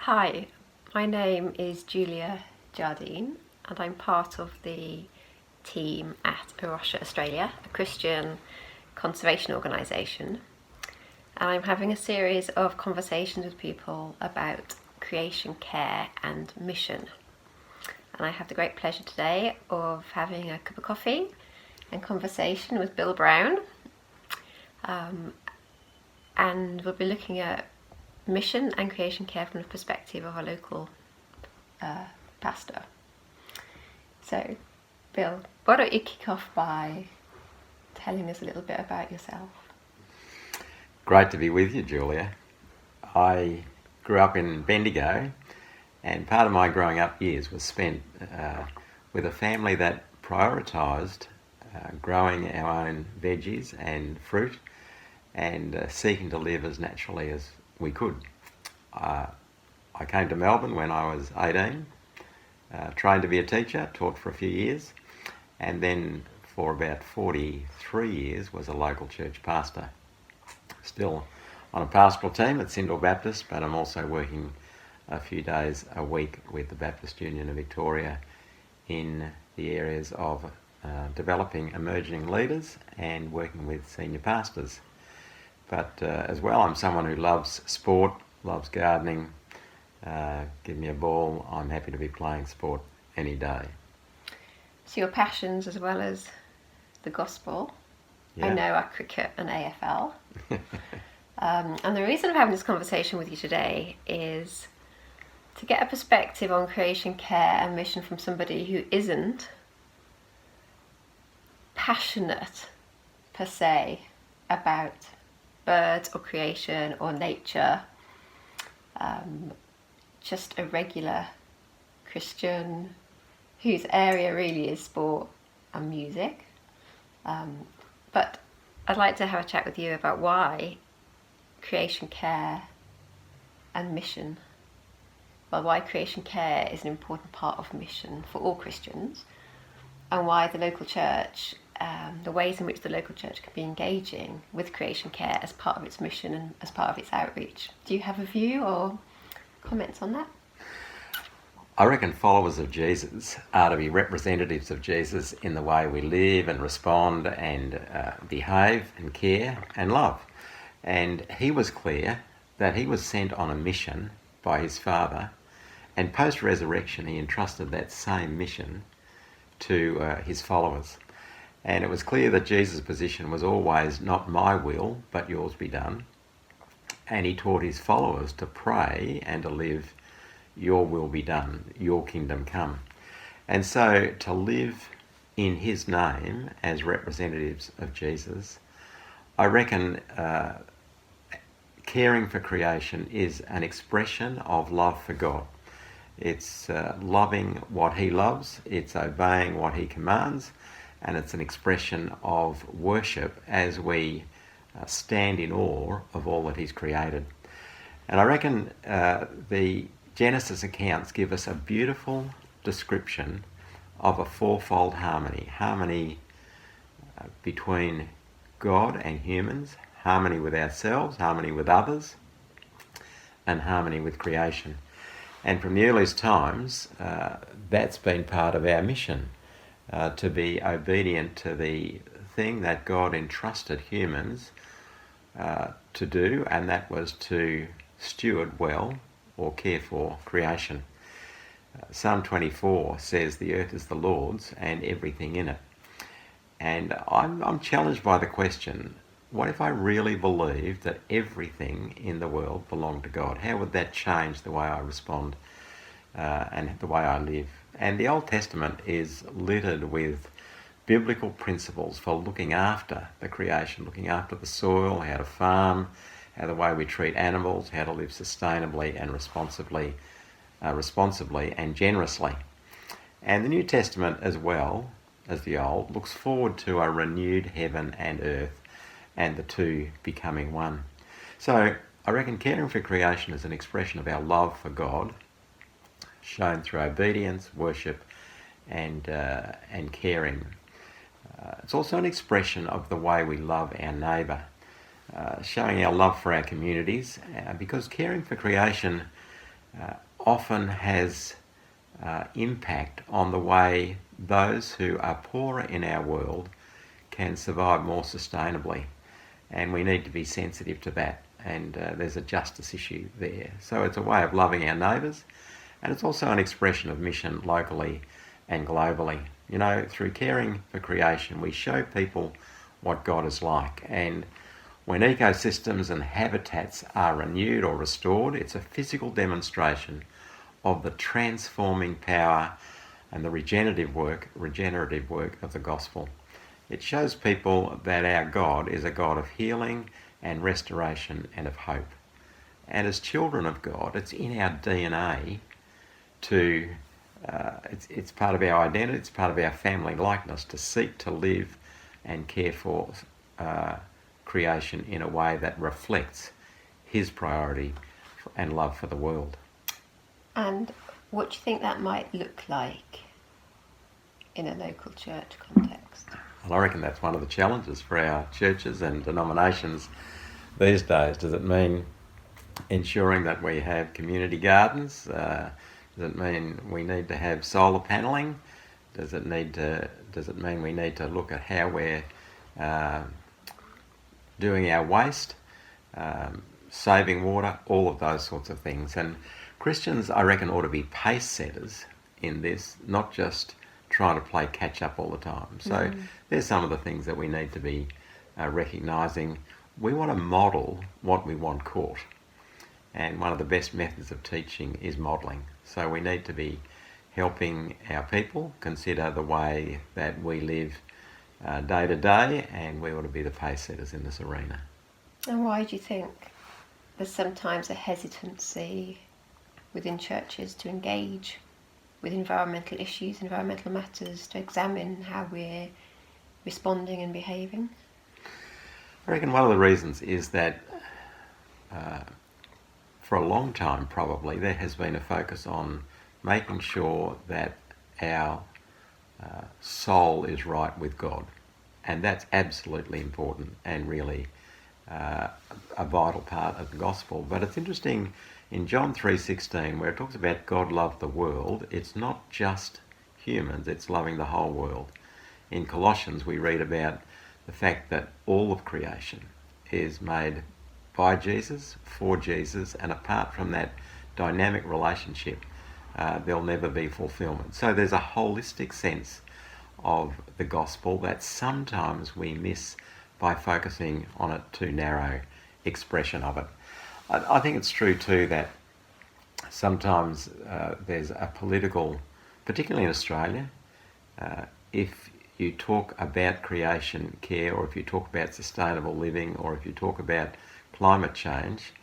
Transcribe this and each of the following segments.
Hi, my name is Julia Jardine and I'm part of the team at A Rocha, Australia, a Christian conservation organisation. And I'm having a series of conversations with people about creation care and mission. And I have the great pleasure today of having a cup of coffee and conversation with Bill Brown. And we'll be looking at mission and creation care from the perspective of a local pastor. So, Bill, why don't you kick off by telling us a little bit about yourself? Great to be with you, Julia. I grew up in Bendigo, and part of my growing up years was spent with a family that prioritised growing our own veggies and fruit and seeking to live as naturally as we could. I came to Melbourne when I was 18, trained to be a teacher, taught for a few years, and then for about 43 years was a local church pastor. Still on a pastoral team at Syndal Baptist, but I'm also working a few days a week with the Baptist Union of Victoria in the areas of developing emerging leaders and working with senior pastors. But as well, I'm someone who loves sport, loves gardening. Give me a ball, I'm happy to be playing sport any day. So your passions as well as the gospel, yeah. I know, are cricket and AFL. And the reason I'm having this conversation with you today is to get a perspective on creation care and mission from somebody who isn't passionate per se about birds or creation or nature, just a regular Christian whose area really is sport and music. But I'd like to have a chat with you about why creation care and mission, why creation care is an important part of mission for all Christians, and why the local church, the ways in which the local church can be engaging with creation care as part of its mission and as part of its outreach. Do you have a view or comments on that? I reckon followers of Jesus are to be representatives of Jesus in the way we live and respond and behave and care and love. And he was clear that he was sent on a mission by his Father, and post-resurrection he entrusted that same mission to his followers. And it was clear that Jesus' position was always not my will, but yours be done. And he taught his followers to pray and to live, your will be done, your kingdom come. And so to live in his name as representatives of Jesus, I reckon caring for creation is an expression of love for God. It's loving what he loves, it's obeying what he commands, and it's an expression of worship as we stand in awe of all that he's created. And I reckon the Genesis accounts give us a beautiful description of a fourfold harmony between God and humans, harmony with ourselves, harmony with others, and harmony with creation. And from the earliest times, that's been part of our mission, to be obedient to the thing that God entrusted humans to do, and that was to steward well or care for creation. Psalm 24 says the earth is the Lord's and everything in it. And I'm challenged by the question, what if I really believed that everything in the world belonged to God? How would that change the way I respond and the way I live? And the Old Testament is littered with biblical principles for looking after the creation, looking after the soil, how to farm, how the way we treat animals, how to live sustainably and responsibly and generously. And the New Testament, as well as the Old, looks forward to a renewed heaven and earth and the two becoming one. So I reckon caring for creation is an expression of our love for God, shown through obedience, worship, and caring. It's also an expression of the way we love our neighbour, showing our love for our communities, because caring for creation often has impact on the way those who are poorer in our world can survive more sustainably. And we need to be sensitive to that. And there's a justice issue there. So it's a way of loving our neighbours, and it's also an expression of mission locally and globally. You know, through caring for creation, we show people what God is like. And when ecosystems and habitats are renewed or restored, it's a physical demonstration of the transforming power and the regenerative work of the gospel. It shows people that our God is a God of healing and restoration and of hope. And as children of God, it's in our DNA to, it's part of our identity, it's part of our family likeness to seek to live and care for creation in a way that reflects his priority and love for the world. And what do you think that might look like in a local church context? Well, I reckon that's one of the challenges for our churches and denominations these days. Does it mean ensuring that we have community gardens? Does it mean we need to have solar panelling? Does it mean we need to look at how we're doing our waste, saving water, all of those sorts of things? And Christians, I reckon, ought to be pace setters in this, not just trying to play catch up all the time. So there's some of the things that we need to be recognising. We want to model what we want caught. And one of the best methods of teaching is modelling. So we need to be helping our people consider the way that we live day to day, and we ought to be the pace setters in this arena. And why do you think there's sometimes a hesitancy within churches to engage with environmental issues, environmental matters, to examine how we're responding and behaving? I reckon one of the reasons is that for a long time probably there has been a focus on making sure that our soul is right with God, and that's absolutely important and really a vital part of the gospel. But it's interesting, in John 3:16, where it talks about God loved the world, it's not just humans, it's loving the whole world. In Colossians we read about the fact that all of creation is made by Jesus, for Jesus, and apart from that dynamic relationship, there'll never be fulfillment. So there's a holistic sense of the gospel that sometimes we miss by focusing on a too narrow expression of it. I think it's true too that sometimes there's a political, particularly in Australia, if you talk about creation care, or if you talk about sustainable living, or if you talk about climate change,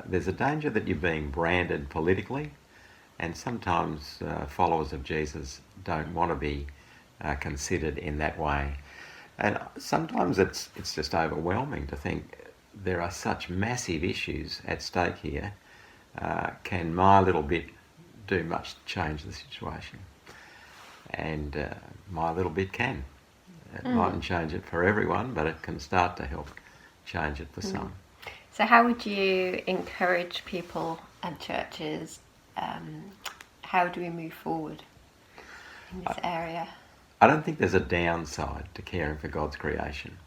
there's a danger that you're being branded politically, and sometimes followers of Jesus don't want to be considered in that way. And sometimes it's just overwhelming to think there are such massive issues at stake here. Can my little bit do much to change the situation? And my little bit can. It mightn't change it for everyone, but it can start to help change it for some. So how would you encourage people and churches? How do we move forward in this area? I don't think there's a downside to caring for God's creation.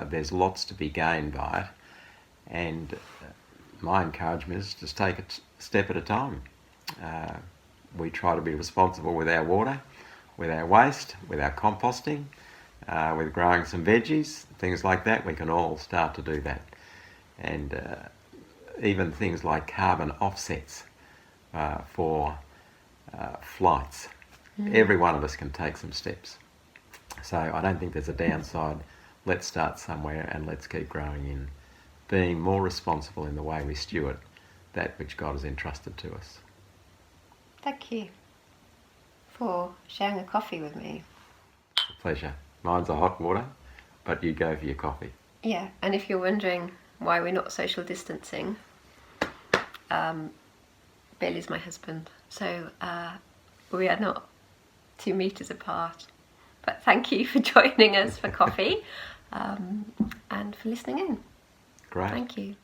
There's lots to be gained by it, and my encouragement is just take it step at a time. We try to be responsible with our water, with our waste, with our composting, with growing some veggies, things like that. We can all start to do that. And even things like carbon offsets for flights. Every one of us can take some steps. So I don't think there's a downside. Let's start somewhere and let's keep growing in being more responsible in the way we steward that which God has entrusted to us. Thank you for sharing a coffee with me. It's a pleasure. Mine's a hot water, but you go for your coffee. Yeah, and if you're wondering why we're not social distancing, Bill is my husband, so we are not 2 meters apart. But thank you for joining us for coffee and for listening in. Great. Thank you.